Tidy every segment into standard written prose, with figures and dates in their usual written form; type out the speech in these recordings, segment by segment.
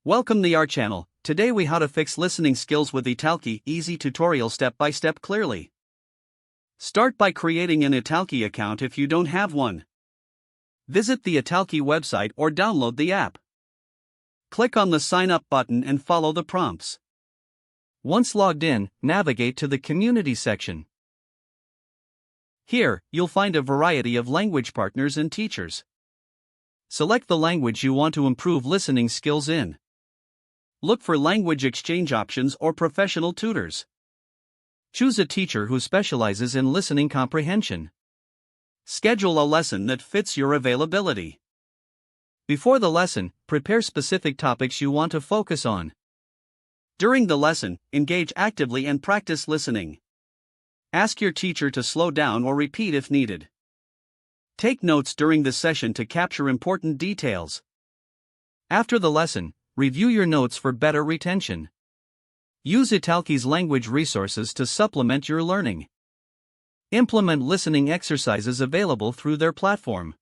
Welcome to our channel. Today we how to fix listening skills with italki, easy tutorial step by step clearly. Start by creating an italki account if you don't have one. Visit the italki website or download the app. Click on the sign up button and follow the prompts. Once logged in, navigate to the community section. Here, you'll find a variety of language partners and teachers. Select the language you want to improve listening skills in. Look for language exchange options or professional tutors. Choose a teacher who specializes in listening comprehension. Schedule a lesson that fits your availability. Before the lesson, prepare specific topics you want to focus on. During the lesson, engage actively and practice listening. Ask your teacher to slow down or repeat if needed. Take notes during the session to capture important details. After the lesson, review your notes for better retention. Use italki's language resources to supplement your learning. Implement listening exercises available through their platform.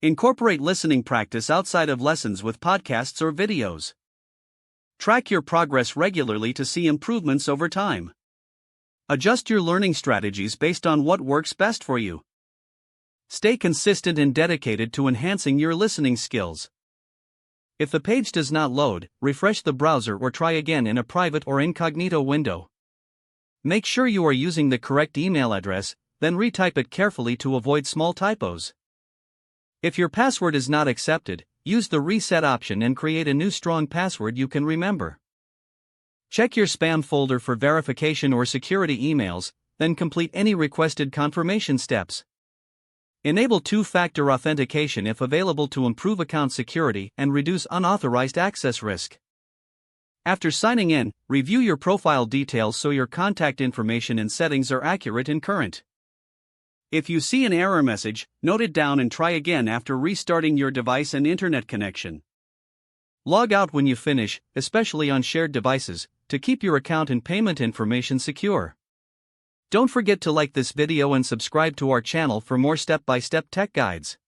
Incorporate listening practice outside of lessons with podcasts or videos. Track your progress regularly to see improvements over time. Adjust your learning strategies based on what works best for you. Stay consistent and dedicated to enhancing your listening skills. If the page does not load, refresh the browser or try again in a private or incognito window. Make sure you are using the correct email address, then retype it carefully to avoid small typos. If your password is not accepted, use the reset option and create a new strong password you can remember. Check your spam folder for verification or security emails, then complete any requested confirmation steps. Enable two-factor authentication if available to improve account security and reduce unauthorized access risk. After signing in, review your profile details so your contact information and settings are accurate and current. If you see an error message, note it down and try again after restarting your device and internet connection. Log out when you finish, especially on shared devices, to keep your account and payment information secure. Don't forget to like this video and subscribe to our channel for more step-by-step tech guides.